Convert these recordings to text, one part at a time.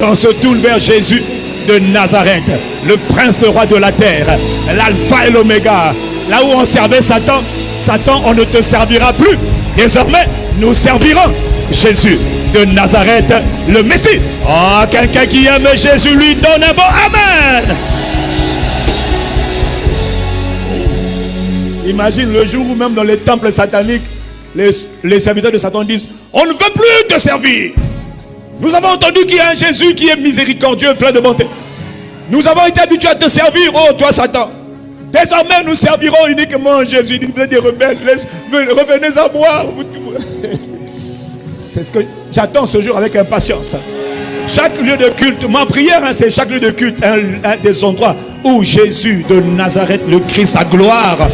On se tourne vers Jésus de Nazareth, le prince, le roi de la terre, l'alpha et l'oméga. Là où on servait Satan, Satan, on ne te servira plus. Désormais, nous servirons Jésus de Nazareth, le Messie. Oh, quelqu'un qui aime Jésus lui donne un bon Amen. Imagine le jour où même dans les temples sataniques, les serviteurs de Satan disent: on ne veut plus te servir. Nous avons entendu qu'il y a un Jésus qui est miséricordieux, plein de bonté. Nous avons été habitués à te servir, oh toi Satan. Désormais nous servirons uniquement Jésus. Vous êtes des rebelles, revenez à moi. C'est ce que j'attends ce jour avec impatience. Chaque lieu de culte, ma prière, c'est chaque lieu de culte, un des endroits où Jésus de Nazareth, le Christ, sa gloire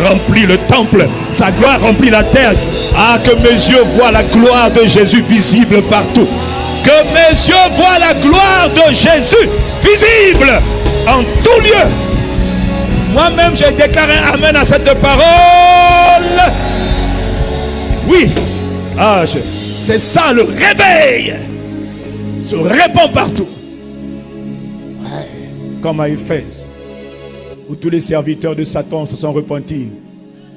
remplit le temple, sa gloire remplit la terre. Ah, que mes yeux voient la gloire de Jésus visible partout. Que mes yeux voient la gloire de Jésus visible en tout lieu. Moi-même, j'ai déclaré Amen à cette parole. Oui, c'est ça le réveil. Se répand partout. Ouais. Comme à Éphèse, où tous les serviteurs de Satan se sont repentis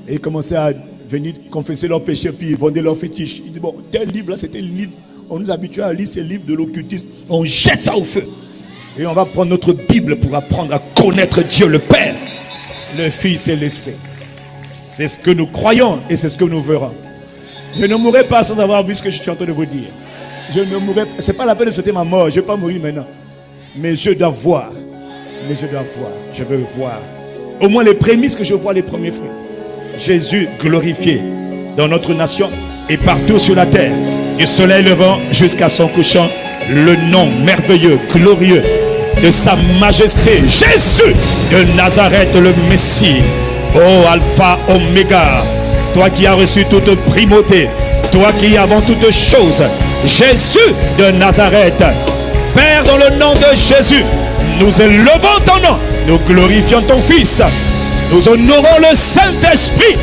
et commençaient à venir confesser leurs péchés, puis ils vendaient leurs fétiches. Ils disent: bon, tel livre là, c'était le livre. On nous habitue à lire ces livres de l'occultisme. On jette ça au feu. Et on va prendre notre Bible pour apprendre à connaître Dieu le Père, le Fils et l'Esprit. C'est ce que nous croyons et c'est ce que nous verrons. Je ne mourrai pas sans avoir vu ce que je suis en train de vous dire. Je ne mourrai pas. Ce n'est pas la peine de sauter ma mort. Je ne vais pas mourir maintenant. Mais je dois voir. Mais je dois voir. Je veux voir. Au moins les prémices que je vois, les premiers fruits. Jésus glorifié dans notre nation et partout sur la terre. Du soleil levant jusqu'à son couchant, le nom merveilleux, glorieux de sa majesté, Jésus de Nazareth, le Messie. Oh, Alpha, Oméga, toi qui as reçu toute primauté, toi qui avant toute chose, Jésus de Nazareth. Père, dans le nom de Jésus, nous élevons ton nom, nous glorifions ton Fils, nous honorons le Saint-Esprit.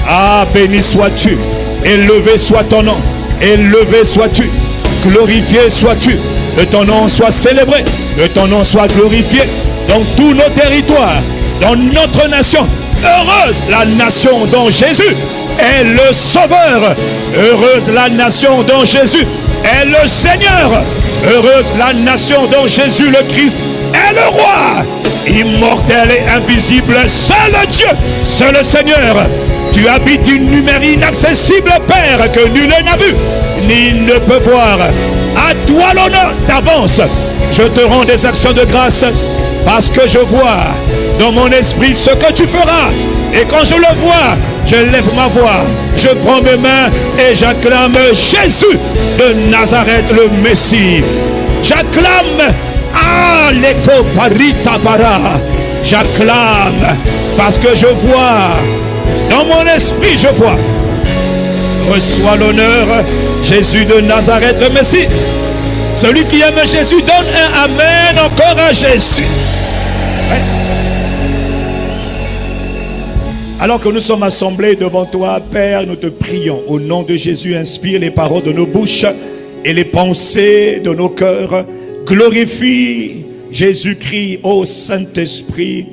Ah, béni sois-tu, élevé soit ton nom. Élevé sois-tu, glorifié sois-tu, que ton nom soit célébré, que ton nom soit glorifié dans tous nos territoires, dans notre nation. Heureuse la nation dont Jésus est le Sauveur. Heureuse la nation dont Jésus est le Seigneur. Heureuse la nation dont Jésus le Christ est le Roi. Immortel et invisible, seul Dieu, seul Seigneur. Tu habites une lumière inaccessible, Père, que nul n'a vu, ni ne peut voir. À toi l'honneur d'avance. Je te rends des actions de grâce parce que je vois dans mon esprit ce que tu feras. Et quand je le vois, je lève ma voix, je prends mes mains et j'acclame Jésus de Nazareth, le Messie. J'acclame l'écho parita para. J'acclame parce que je vois. Dans mon esprit, je vois. Reçois l'honneur, Jésus de Nazareth, le Messie. Celui qui aime Jésus donne un Amen encore à Jésus. Ouais. Alors que nous sommes assemblés devant toi, Père, nous te prions. Au nom de Jésus, inspire les paroles de nos bouches et les pensées de nos cœurs. Glorifie Jésus-Christ, ô Saint-Esprit.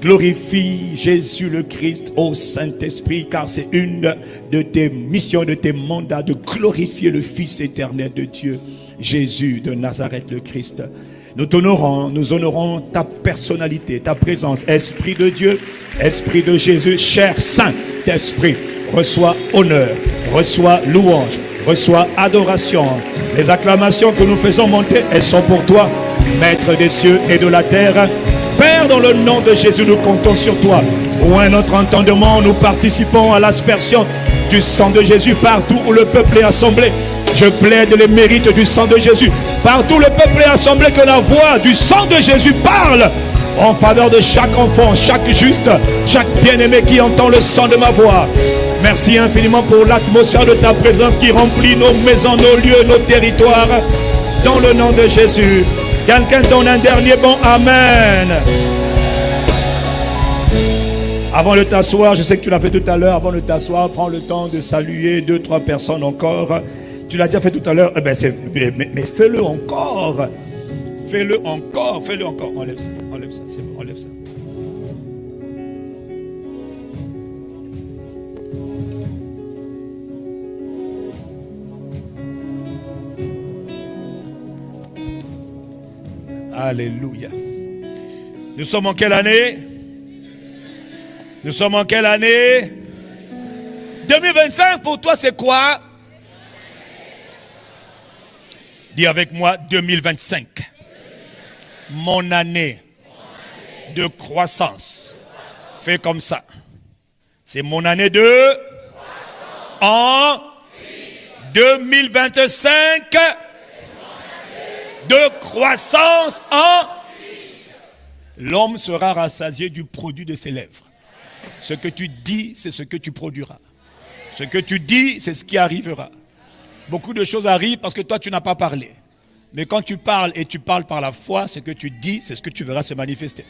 Glorifie Jésus le Christ, ô Saint-Esprit, car c'est une de tes missions, de tes mandats, de glorifier le Fils éternel de Dieu, Jésus de Nazareth le Christ. Nous honorons ta personnalité, ta présence, Esprit de Dieu, Esprit de Jésus, cher Saint-Esprit, reçois honneur, reçois louange, reçois adoration. Les acclamations que nous faisons monter, elles sont pour toi, Maître des cieux et de la terre. Père, dans le nom de Jésus, nous comptons sur toi. Loin notre entendement, nous participons à l'aspersion du sang de Jésus partout où le peuple est assemblé. Je plaide les mérites du sang de Jésus. Partout où le peuple est assemblé, que la voix du sang de Jésus parle en faveur de chaque enfant, chaque juste, chaque bien-aimé qui entend le son de ma voix. Merci infiniment pour l'atmosphère de ta présence qui remplit nos maisons, nos lieux, nos territoires. Dans le nom de Jésus. Quelqu'un donne un dernier bon Amen. Avant de t'asseoir, je sais que tu l'as fait tout à l'heure, avant de t'asseoir, prends le temps de saluer 2-3 personnes encore. Tu l'as déjà fait tout à l'heure, mais fais-le encore. Fais-le encore, fais-le encore. Enlève ça, c'est bon, enlève ça. Alléluia. Nous sommes en quelle année? Nous sommes en quelle année? 2025 pour toi c'est quoi? Dis avec moi 2025. Mon année de croissance. Fais comme ça. C'est mon année de en 2025 de croissance en. L'homme sera rassasié du produit de ses lèvres. Ce que tu dis, c'est ce que tu produiras. Ce que tu dis, c'est ce qui arrivera. Beaucoup de choses arrivent parce que toi, tu n'as pas parlé. Mais quand tu parles et tu parles par la foi, ce que tu dis, c'est ce que tu verras se manifester.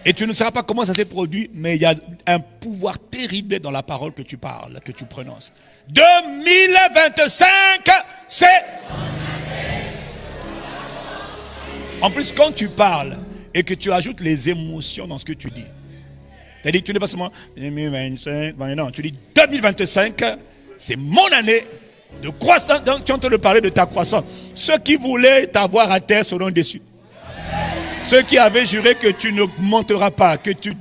Et tu ne sauras pas comment ça s'est produit, mais il y a un pouvoir terrible dans la parole que tu parles, que tu prononces. 2025, c'est... En plus, quand tu parles et que tu ajoutes les émotions dans ce que tu dis, c'est-à-dire que tu n'es pas seulement 2025, non, tu dis 2025, c'est mon année de croissance. Donc tu es en train de parler de ta croissance. Ceux qui voulaient t'avoir à terre seront déçus. Ceux qui avaient juré que tu ne monteras pas, que tu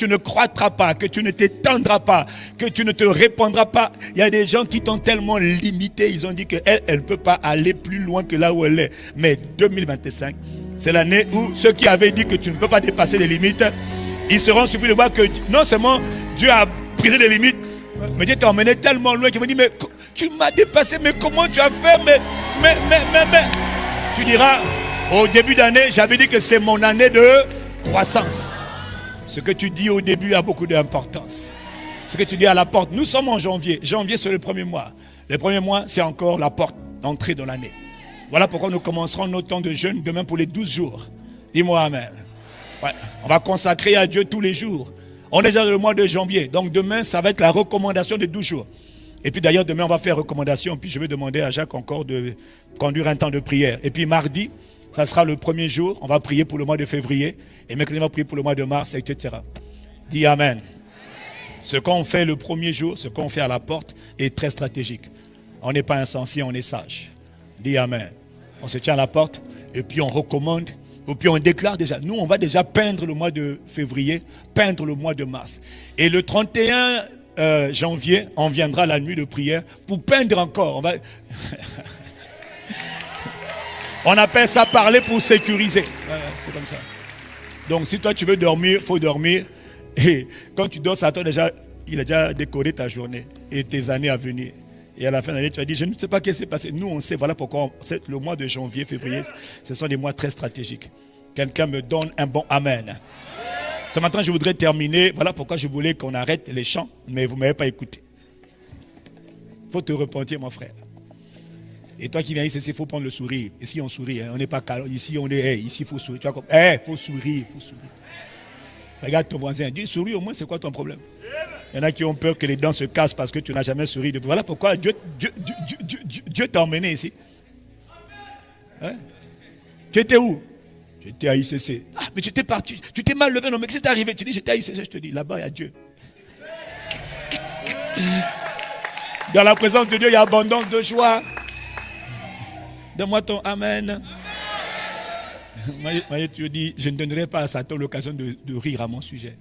ne croîtras pas, que tu ne t'étendras pas, que tu ne te répandras pas. Il y a des gens qui t'ont tellement limité, ils ont dit qu'elle ne peut pas aller plus loin que là où elle est. Mais 2025, c'est l'année où ceux qui avaient dit que tu ne peux pas dépasser les limites, ils seront surpris de voir que non seulement Dieu a brisé les limites, mais Dieu t'a emmené tellement loin qu'il me dit, mais tu m'as dépassé, mais comment tu as fait, mais. Tu diras, au début d'année, j'avais dit que c'est mon année de croissance. Ce que tu dis au début a beaucoup d'importance. Ce que tu dis à la porte, nous sommes en janvier. Janvier, c'est le premier mois. Le premier mois, c'est encore la porte d'entrée dans l'année. Voilà pourquoi nous commencerons notre temps de jeûne demain pour les 12 jours. Dis-moi amen. Ouais. On va consacrer à Dieu tous les jours. On est déjà dans le mois de janvier. Donc demain, ça va être la recommandation de 12 jours. Et puis d'ailleurs, demain, on va faire recommandation. Puis je vais demander à Jacques encore de conduire un temps de prière. Et puis mardi, ça sera le premier jour. On va prier pour le mois de février. Et mercredi, on va prier pour le mois de mars, etc. Dis amen. Ce qu'on fait le premier jour, ce qu'on fait à la porte est très stratégique. On n'est pas insensé, on est sage. Dis amen. On se tient à la porte et puis on recommande. Et puis on déclare déjà, nous on va déjà peindre le mois de février, peindre le mois de mars. Et le 31 janvier, on viendra la nuit de prière pour peindre encore. On appelle ça parler pour sécuriser. C'est comme ça. Donc si toi tu veux dormir, il faut dormir. Et quand tu dors, Satan il a déjà décoré ta journée et tes années à venir. Et à la fin de l'année, tu vas dire, je ne sais pas ce qui s'est passé. Nous, on sait, voilà pourquoi le mois de janvier, février, ce sont des mois très stratégiques. Quelqu'un me donne un bon amen. Ce matin, je voudrais terminer. Voilà pourquoi je voulais qu'on arrête les chants, mais vous ne m'avez pas écouté. Il faut te repentir, mon frère. Et toi qui viens ici, il faut prendre le sourire. Ici, on sourit. Hein. On n'est pas calme. Ici, on est. Ici, il faut sourire. Tu vois comme. Faut sourire, faut sourire. Regarde ton voisin. Dis, souris au moins, c'est quoi ton problème? Il y en a qui ont peur que les dents se cassent parce que tu n'as jamais souri. Voilà pourquoi Dieu t'a emmené ici. Hein? Tu étais où? J'étais à ICC. Ah, mais tu t'es parti. Tu t'es mal levé. Non, mais qu'est-ce qui t'est arrivé? Tu dis, j'étais à ICC. Je te dis, là-bas, il y a Dieu. Dans la présence de Dieu, il y a abondance de joie. Donne-moi ton amen. Maïe, tu dis, je ne donnerai pas à Satan l'occasion de rire à mon sujet.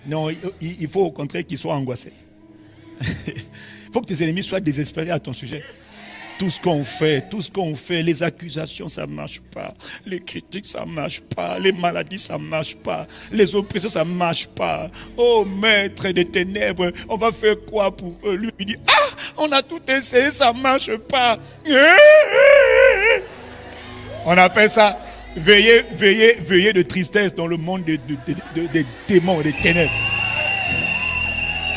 Non, il faut au contraire qu'il soit angoissé. Il faut que tes ennemis soient désespérés à ton sujet. Tout ce qu'on fait, les accusations, ça ne marche pas. Les critiques, ça ne marche pas. Les maladies, ça ne marche pas. Les oppressions, ça ne marche pas. Oh, maître des ténèbres, on va faire quoi pour eux? Lui, il dit, on a tout essayé, ça ne marche pas. On appelle ça veiller de tristesse dans le monde des démons, des ténèbres.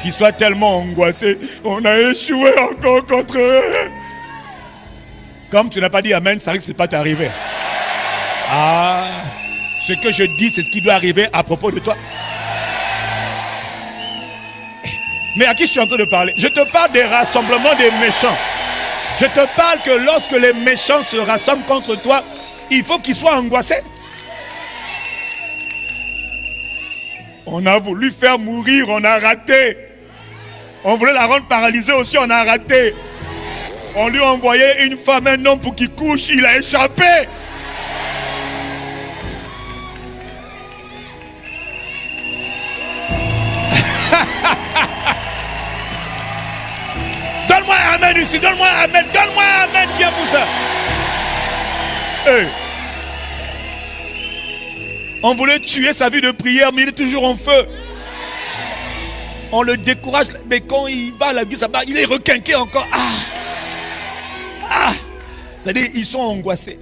Qui soit tellement angoissé, on a échoué encore contre eux. Comme tu n'as pas dit amen, ça risque de pas t'arriver. Ce que je dis, c'est ce qui doit arriver à propos de toi. Mais à qui je suis en train de parler? Je te parle des rassemblements des méchants. Je te parle que lorsque les méchants se rassemblent contre toi, il faut qu'il soit angoissé. On a voulu faire mourir, on a raté. On voulait la rendre paralysée aussi, on a raté. On lui a envoyé une femme, un homme pour qu'il couche, il a échappé. Donne-moi un amen ici, donne-moi un amen, donne-moi un amen, viens pour ça. Hey. On voulait tuer sa vie de prière, mais il est toujours en feu. On le décourage, mais quand il va à la l'église, il est requinqué encore. C'est-à-dire, ils sont angoissés.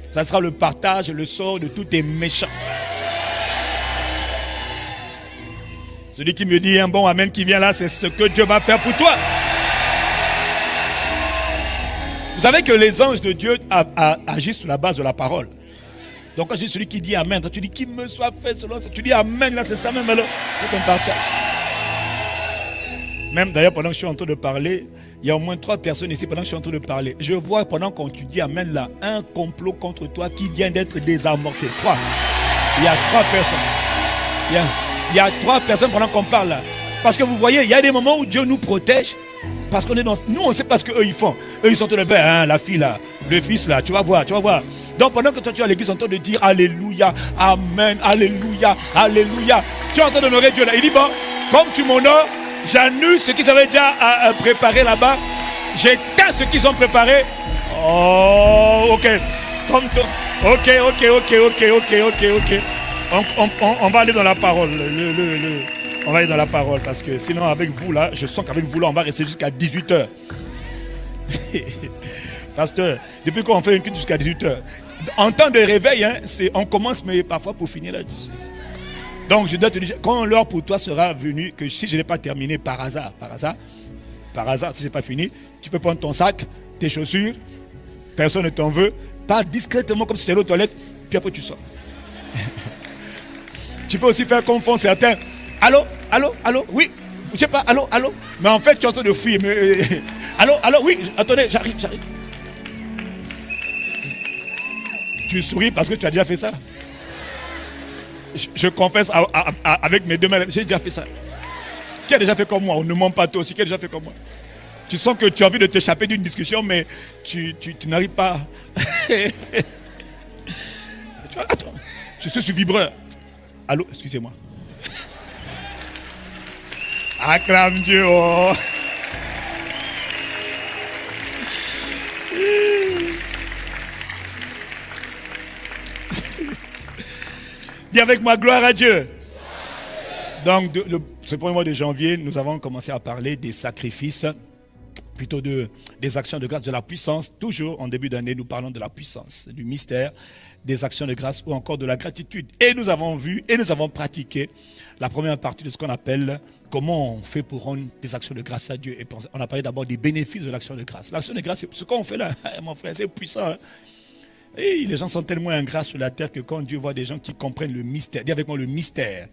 Ça sera le partage, le sort de tous tes méchants. Celui qui me dit un bon amen qui vient là, c'est ce que Dieu va faire pour toi. Vous savez que les anges de Dieu agissent sur la base de la parole. Donc quand je dis celui qui dit amen, toi tu dis qu'il me soit fait selon ça. Tu dis amen, là c'est ça même alors. Il faut qu'on partage. Même d'ailleurs pendant que je suis en train de parler, il y a au moins 3 personnes ici pendant que je suis en train de parler. Je vois pendant qu'on tu dis amen là, un complot contre toi qui vient d'être désamorcé. 3. Il y a 3 personnes. Il y a 3 personnes pendant qu'on parle là. Parce que vous voyez, il y a des moments où Dieu nous protège. Parce qu'on est dans... Nous on sait pas ce qu'eux ils font. Eux ils sont en train de faire, hein, la fille là, le fils là, tu vas voir, tu vas voir. Donc pendant que toi tu es à l'église en train de dire Alléluia, Amen, Alléluia, Alléluia, tu es en train d'honorer Dieu là. Il dit bon, comme tu m'honores, j'annule ce qu'ils avaient déjà préparé là-bas. J'éteins ce qu'ils ont préparé. Oh, ok. Comme toi. Ok. On va aller dans la parole. On va aller dans la parole parce que sinon avec vous là, je sens qu'avec vous là, on va rester jusqu'à 18h. Pasteur, depuis qu'on fait une culte jusqu'à 18h, en temps de réveil, hein, on commence, mais parfois pour finir là. Donc je dois te dire, quand l'heure pour toi sera venue, que si je n'ai pas terminé par hasard, si je n'ai pas fini, tu peux prendre ton sac, tes chaussures, personne ne t'en veut, pas discrètement comme si tu étais aux toilettes, puis après tu sors. Tu peux aussi faire comme font certains. Allô, oui, je sais pas, allô, mais en fait tu es en train de fuir. Allô, oui, attendez, j'arrive. Tu souris parce que tu as déjà fait ça. Je confesse avec mes 2 mains, j'ai déjà fait ça. Qui a déjà fait comme moi? On ne ment pas toi aussi, qui a déjà fait comme moi? Tu sens que tu as envie de t'échapper d'une discussion, mais tu n'arrives pas. Attends, je suis sur vibreur. Allô, excusez-moi. Acclame Dieu. Oh. Dis avec moi, gloire à Dieu. Donc, ce premier mois de janvier, nous avons commencé à parler des sacrifices, plutôt des actions de grâce, de la puissance. Toujours en début d'année, nous parlons de la puissance, du mystère, des actions de grâce ou encore de la gratitude. Et nous avons vu et nous avons pratiqué la première partie de ce qu'on appelle comment on fait pour rendre des actions de grâce à Dieu. Et on a parlé d'abord des bénéfices de l'action de grâce. L'action de grâce, c'est ce qu'on fait là, mon frère, c'est puissant. Hein? Et les gens sont tellement ingrats sur la terre que quand Dieu voit des gens qui comprennent le mystère, dis avec moi le mystère.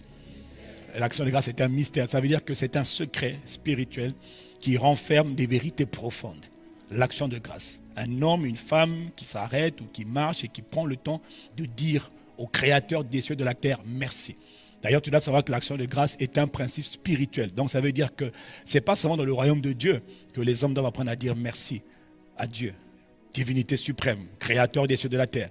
L'action de grâce est un mystère, ça veut dire que c'est un secret spirituel qui renferme des vérités profondes. L'action de grâce. Un homme, une femme qui s'arrête ou qui marche et qui prend le temps de dire au Créateur des cieux et de la terre merci. D'ailleurs, tu dois savoir que l'action de grâce est un principe spirituel. Donc ça veut dire que ce n'est pas seulement dans le royaume de Dieu que les hommes doivent apprendre à dire merci à Dieu. Divinité suprême, créateur des cieux et de la terre.